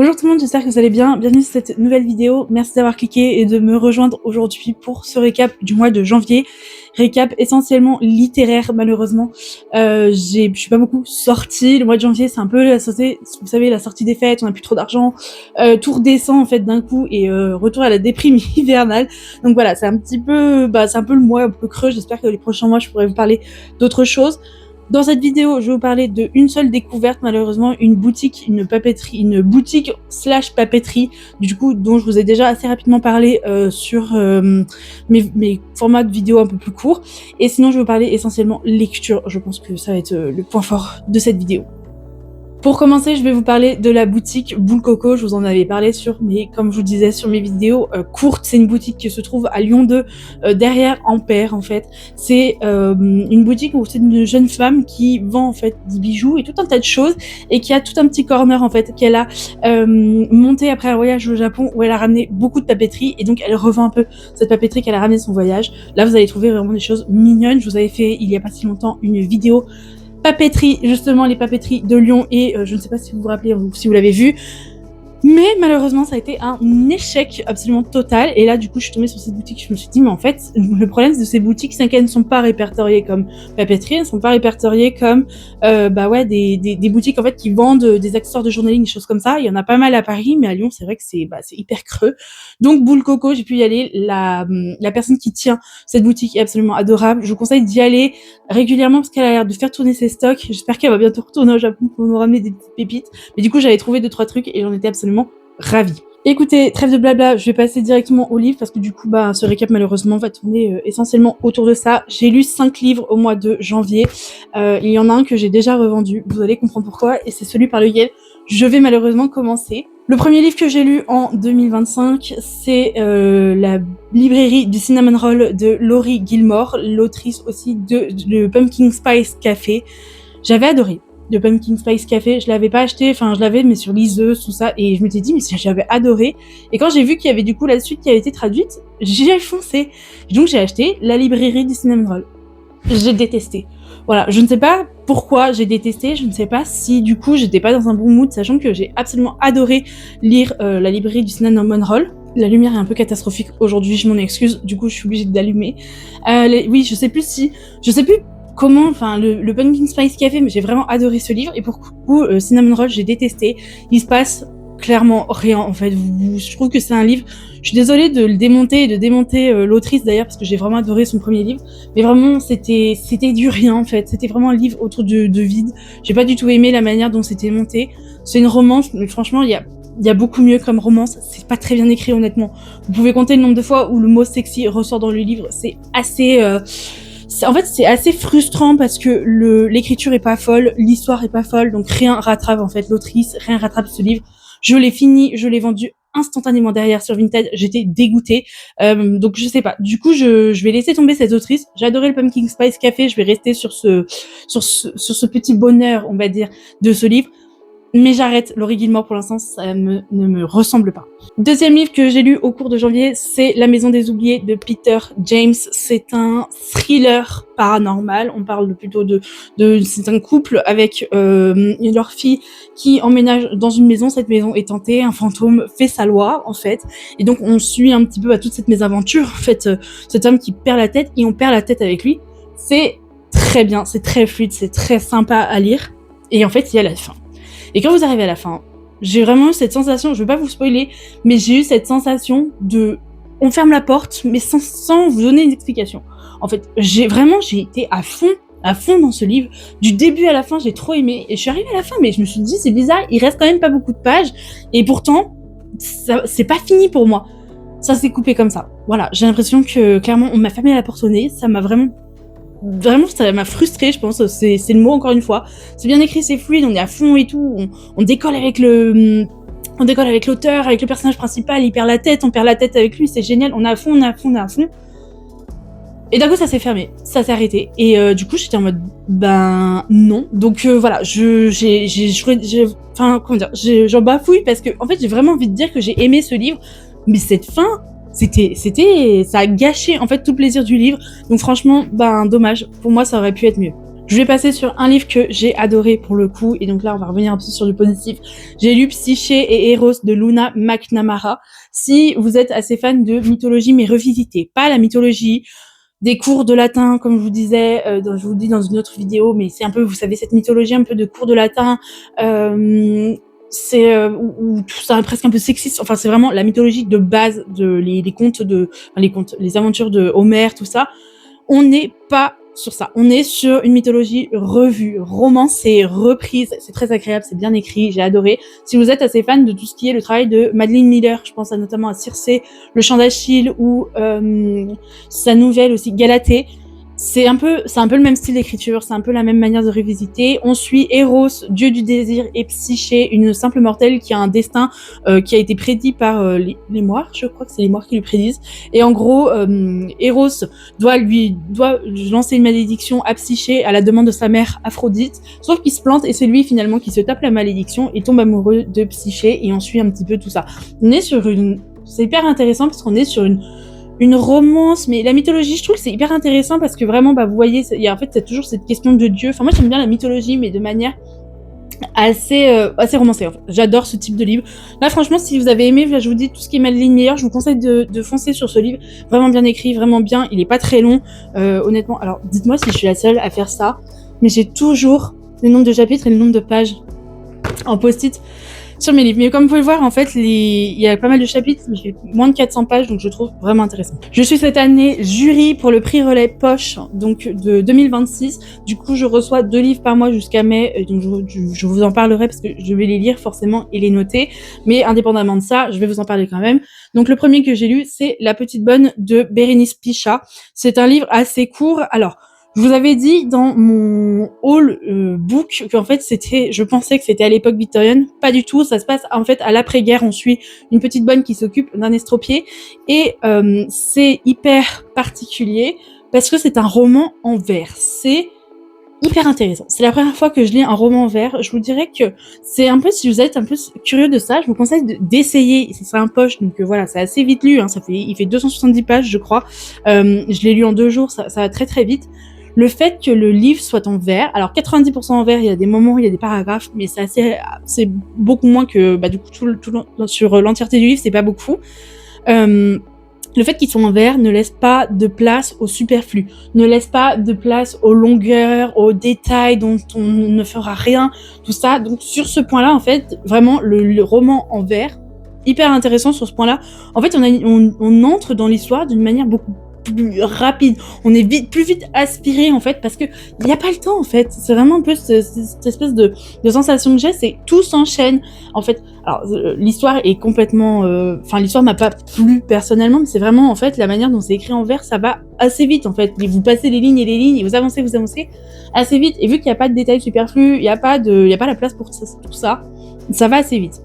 Bonjour tout le monde, j'espère que vous allez bien. Bienvenue sur cette nouvelle vidéo. Merci d'avoir cliqué et de me rejoindre aujourd'hui pour ce récap du mois de janvier. Récap essentiellement littéraire, malheureusement. Je suis pas beaucoup sortie. Le mois de janvier, c'est un peu la sortie, vous savez, la sortie des fêtes, on a plus trop d'argent. Tout redescend en fait d'un coup et retour à la déprime hivernale. Donc voilà, c'est un peu le mois un peu creux. J'espère que les prochains mois, je pourrai vous parler d'autres choses. Dans cette vidéo, je vais vous parler d'une seule découverte, malheureusement, une boutique / papeterie, du coup, dont je vous ai déjà assez rapidement parlé sur mes formats de vidéos un peu plus courts. Et sinon, je vais vous parler essentiellement lecture. Je pense que ça va être le point fort de cette vidéo. Pour commencer, je vais vous parler de la boutique Boule Coco. Je vous en avais parlé comme je vous disais, sur mes vidéos courtes. C'est une boutique qui se trouve à Lyon 2, derrière Ampère, en fait. C'est une boutique où c'est une jeune femme qui vend, en fait, des bijoux et tout un tas de choses, et qui a tout un petit corner, en fait, qu'elle a monté après un voyage au Japon, où elle a ramené beaucoup de papeterie, et donc elle revend un peu cette papeterie qu'elle a ramenée de son voyage. Là, vous allez trouver vraiment des choses mignonnes. Je vous avais fait, il y a pas si longtemps, une vidéo papeterie, justement les papeteries de Lyon, et je ne sais pas si vous vous rappelez ou si vous l'avez vu, mais malheureusement ça a été un échec absolument total. Et là du coup je suis tombée sur cette boutique, je me suis dit mais en fait le problème de ces boutiques, c'est qu'elles ne sont pas répertoriées comme papeterie, elles ne sont pas répertoriées comme des boutiques en fait qui vendent des accessoires de journaling, des choses comme ça. Il y en a pas mal à Paris, mais à Lyon c'est vrai que c'est hyper creux. Donc Boule Coco, j'ai pu y aller. La personne qui tient cette boutique est absolument adorable, je vous conseille d'y aller régulièrement parce qu'elle a l'air de faire tourner ses stocks. J'espère qu'elle va bientôt retourner au Japon pour nous ramener des petites pépites. Mais du coup, j'avais trouvé 2-3 trucs et j'en étais absolument ravie. Écoutez, trêve de blabla, je vais passer directement au livre parce que du coup, ce récap malheureusement va tourner essentiellement autour de ça. J'ai lu 5 livres au mois de janvier. Il y en a un que j'ai déjà revendu, vous allez comprendre pourquoi, et c'est celui par lequel je vais malheureusement commencer. Le premier livre que j'ai lu en 2025, c'est la librairie du Cinnamon Roll de Laurie Gilmore, l'autrice aussi de le Pumpkin Spice Café. J'avais adoré le Pumpkin Spice Café, je l'avais pas acheté, enfin je l'avais mais sur liseuse, tout ça, et je m'étais dit mais j'avais adoré. Et quand j'ai vu qu'il y avait du coup la suite qui avait été traduite, j'ai foncé. Donc j'ai acheté la librairie du Cinnamon Roll. J'ai détesté. Voilà, je ne sais pas pourquoi j'ai détesté, je ne sais pas si du coup j'étais pas dans un bon mood, sachant que j'ai absolument adoré lire la librairie du Cinnamon Roll. La lumière est un peu catastrophique aujourd'hui, je m'en excuse, du coup je suis obligée d'allumer. Oui, je sais plus comment, enfin le Pumpkin Spice Café, mais j'ai vraiment adoré ce livre, et pour le coup Cinnamon Roll j'ai détesté. Il se passe clairement rien en fait. Je trouve que c'est un livre, je suis désolée de le démonter et de démonter l'autrice d'ailleurs parce que j'ai vraiment adoré son premier livre, mais vraiment c'était du rien en fait. C'était vraiment un livre autour de vide. J'ai pas du tout aimé la manière dont c'était monté. C'est une romance, mais franchement il y a beaucoup mieux comme romance. C'est pas très bien écrit honnêtement. Vous pouvez compter le nombre de fois où le mot sexy ressort dans le livre. C'est assez c'est assez frustrant parce que l'écriture est pas folle, l'histoire est pas folle, donc rien rattrape en fait l'autrice, rien rattrape ce livre. Je l'ai fini, je l'ai vendu instantanément derrière sur Vinted, j'étais dégoûtée. Donc je sais pas. Du coup, je vais laisser tomber cette autrice. J'ai adoré le Pumpkin Spice Café, je vais rester sur ce petit bonheur, on va dire, de ce livre. Mais j'arrête, Laurie Gilmore pour l'instant, ne me ressemble pas. Deuxième livre que j'ai lu au cours de janvier, c'est La Maison des Oubliés de Peter James. C'est un thriller paranormal. On parle plutôt c'est un couple avec leur fille qui emménage dans une maison. Cette maison est hantée, un fantôme fait sa loi en fait. Et donc on suit un petit peu à toute cette mésaventure. En fait, cet homme qui perd la tête et on perd la tête avec lui. C'est très bien, c'est très fluide, c'est très sympa à lire. Et en fait, il y a la fin. Et quand vous arrivez à la fin, j'ai vraiment eu cette sensation, je veux pas vous spoiler, mais j'ai eu cette sensation on ferme la porte, mais sans vous donner une explication. En fait, j'ai été à fond dans ce livre. Du début à la fin, j'ai trop aimé. Et je suis arrivée à la fin, mais je me suis dit, c'est bizarre, il reste quand même pas beaucoup de pages. Et pourtant, c'est pas fini pour moi. Ça s'est coupé comme ça. Voilà, j'ai l'impression que, clairement, on m'a fermé la porte au nez. Ça m'a vraiment, ça m'a frustrée, je pense, c'est le mot encore une fois. C'est bien écrit, c'est fluide, on est à fond et tout, on décolle avec l'auteur, avec le personnage principal, il perd la tête, on perd la tête avec lui, c'est génial, on est à fond. Et d'un coup, ça s'est fermé, ça s'est arrêté, et du coup, j'étais en mode, non. Donc voilà, j'en bafouille parce que, en fait, j'ai vraiment envie de dire que j'ai aimé ce livre, mais cette fin, ça a gâché en fait tout le plaisir du livre. Donc franchement, dommage. Pour moi, ça aurait pu être mieux. Je vais passer sur un livre que j'ai adoré pour le coup, et donc là on va revenir un peu sur du positif. J'ai lu Psyché et Eros de Luna McNamara. Si vous êtes assez fan de mythologie mais revisitée, pas la mythologie des cours de latin, comme je vous disais, je vous dis dans une autre vidéo, mais c'est un peu, vous savez, cette mythologie un peu de cours de latin, c'est où tout ça est presque un peu sexiste. Enfin, c'est vraiment la mythologie de base de les contes les aventures de Homère, tout ça. On n'est pas sur ça. On est sur une mythologie revue, romancée, reprise. C'est très agréable, c'est bien écrit, j'ai adoré. Si vous êtes assez fan de tout ce qui est le travail de Madeline Miller, je pense notamment à Circé, Le Chant d'Achille ou sa nouvelle aussi Galatée. C'est un peu le même style d'écriture, c'est un peu la même manière de revisiter. On suit Eros, dieu du désir, et Psyché, une simple mortelle qui a un destin qui a été prédit par les moires, je crois que c'est les moires qui lui prédisent. Et en gros, Eros doit lancer une malédiction à Psyché à la demande de sa mère Aphrodite, sauf qu'il se plante et c'est lui finalement qui se tape la malédiction et tombe amoureux de Psyché, et on suit un petit peu tout ça. C'est hyper intéressant parce qu'on est sur une romance, mais la mythologie, je trouve que c'est hyper intéressant parce que vraiment, vous voyez, en fait, c'est toujours cette question de Dieu. Enfin, moi, j'aime bien la mythologie, mais de manière assez romancée. En fait. J'adore ce type de livre. Là, franchement, si vous avez aimé, je vous dis tout ce qui est Madeline Miller, je vous conseille de foncer sur ce livre. Vraiment bien écrit, vraiment bien. Il est pas très long, honnêtement. Alors, dites-moi si je suis la seule à faire ça, mais j'ai toujours le nombre de chapitres et le nombre de pages en post-it sur mes livres. Mais comme vous pouvez le voir, en fait, il y a pas mal de chapitres, mais j'ai moins de 400 pages, donc je trouve vraiment intéressant. Je suis cette année jury pour le prix Relais Poche, donc de 2026. Du coup, je reçois 2 livres par mois jusqu'à mai, donc je vous en parlerai parce que je vais les lire forcément et les noter. Mais indépendamment de ça, je vais vous en parler quand même. Donc le premier que j'ai lu, c'est La Petite Bonne de Bérénice Pichat. C'est un livre assez court. Alors, je vous avais dit dans mon haul book qu'en fait je pensais que c'était à l'époque victorienne. Pas du tout, ça se passe en fait à l'après-guerre. On suit une petite bonne qui s'occupe d'un estropié et c'est hyper particulier parce que c'est un roman en vers. C'est hyper intéressant. C'est la première fois que je lis un roman en vers. Je vous dirais que c'est un peu, si vous êtes un peu curieux de ça, je vous conseille d'essayer. C'est un poche, donc voilà, c'est assez vite lu. Hein, il fait 270 pages, je crois. Je l'ai lu en 2 jours, ça va très très vite. Le fait que le livre soit en vers, alors 90% en vers, il y a des moments où il y a des paragraphes, mais c'est beaucoup moins que, du coup, sur l'entièreté du livre, c'est pas beaucoup. Le fait qu'ils soient en vers ne laisse pas de place au superflu, ne laisse pas de place aux longueurs, aux détails dont on ne fera rien, tout ça. Donc sur ce point-là, en fait, vraiment, le roman en vers, hyper intéressant sur ce point-là. En fait, on entre dans l'histoire d'une manière beaucoup plus rapide, on est plus vite aspiré en fait parce que il y a pas le temps en fait. C'est vraiment un peu cette espèce de sensation que j'ai, c'est tout s'enchaîne en fait. Alors l'histoire est complètement, l'histoire m'a pas plu personnellement, mais c'est vraiment en fait la manière dont c'est écrit en vers, ça va assez vite en fait. Vous passez les lignes et vous avancez assez vite. Et vu qu'il y a pas de détails superflus, il y a pas la place pour tout ça, ça va assez vite.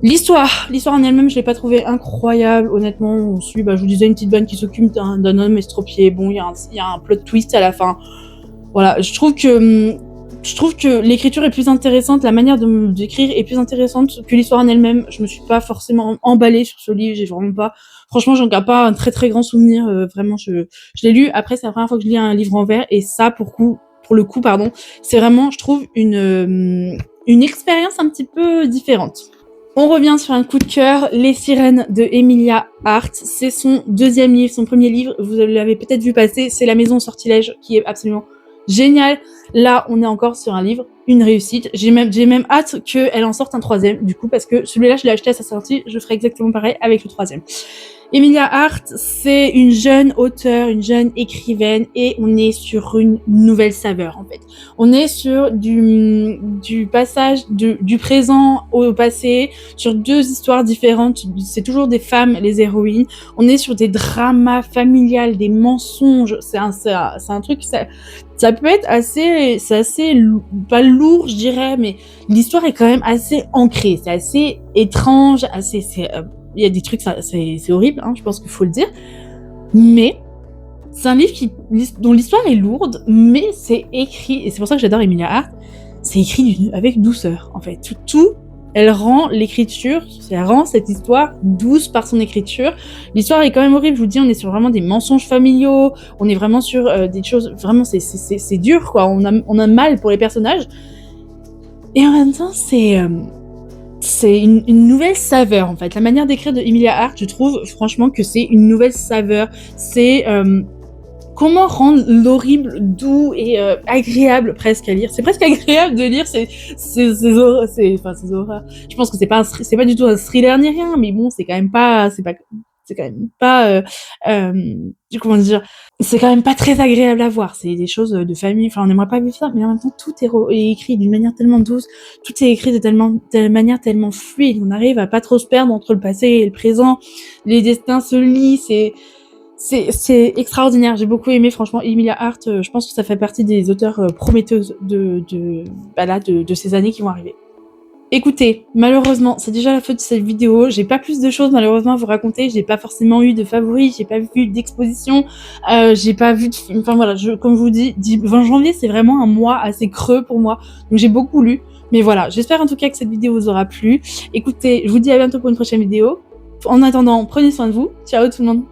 L'histoire en elle-même, je l'ai pas trouvée incroyable, honnêtement. On suit, je vous disais, une petite bonne qui s'occupe d'un homme estropié. Bon, il y a un plot twist à la fin. Voilà, je trouve que l'écriture est plus intéressante, la manière d'écrire est plus intéressante que l'histoire en elle-même. Je me suis pas forcément emballée sur ce livre, franchement, j'en garde pas un très très grand souvenir. Vraiment, je l'ai lu. Après, c'est la première fois que je lis un livre en vers, et ça, pour le coup, c'est vraiment, je trouve, une expérience un petit peu différente. On revient sur un coup de cœur, Les Sirènes de Emilia Hart. C'est son 2e livre, son premier livre, vous l'avez peut-être vu passer, c'est La Maison au Sortilège, qui est absolument génial. Là, on est encore sur un livre, une réussite. J'ai même hâte qu'elle en sorte un 3e, du coup, parce que celui-là, je l'ai acheté à sa sortie, je ferai exactement pareil avec le 3e. Emilia Hart, c'est une jeune auteure, une jeune écrivaine, et on est sur une nouvelle saveur, en fait. On est sur du passage du présent au passé, sur 2 histoires différentes. C'est toujours des femmes, les héroïnes. On est sur des dramas familiales, des mensonges. C'est un truc, ça peut être assez pas lourd, je dirais, mais l'histoire est quand même assez ancrée. C'est assez étrange, il y a des trucs, c'est horrible, hein, je pense qu'il faut le dire. Mais c'est un livre dont l'histoire est lourde, mais c'est écrit, et c'est pour ça que j'adore Emilia Hart, c'est écrit avec douceur, en fait. Tout elle rend l'écriture, elle rend cette histoire douce par son écriture. L'histoire est quand même horrible, je vous dis, on est sur vraiment des mensonges familiaux, on est vraiment sur des choses, vraiment c'est dur quoi, on a mal pour les personnages. Et en même temps, c'est une nouvelle saveur en fait. La manière d'écrire de Emilia Hart, je trouve franchement que c'est une nouvelle saveur. C'est comment rendre l'horrible doux et agréable presque à lire. C'est presque agréable de lire ces horreurs. Ces horreurs. Je pense que c'est pas du tout un thriller ni rien, mais bon, c'est quand même pas, comment dire, c'est quand même pas très agréable à voir. C'est des choses de famille. Enfin, on n'aimerait pas vivre ça, mais en même temps, tout est écrit d'une manière tellement douce. Tout est écrit de manière tellement fluide. On arrive à pas trop se perdre entre le passé et le présent. Les destins se lient. C'est extraordinaire, j'ai beaucoup aimé franchement Emilia Hart, je pense que ça fait partie des auteurs prometteuses de ces années qui vont arriver. Écoutez, malheureusement, c'est déjà la fin de cette vidéo, j'ai pas plus de choses malheureusement à vous raconter, j'ai pas forcément eu de favoris, j'ai pas vu d'exposition, j'ai pas vu de film, enfin voilà, comme je vous dis, 20 janvier c'est vraiment un mois assez creux pour moi, donc j'ai beaucoup lu, mais voilà, j'espère en tout cas que cette vidéo vous aura plu. Écoutez, je vous dis à bientôt pour une prochaine vidéo, en attendant, prenez soin de vous, ciao tout le monde.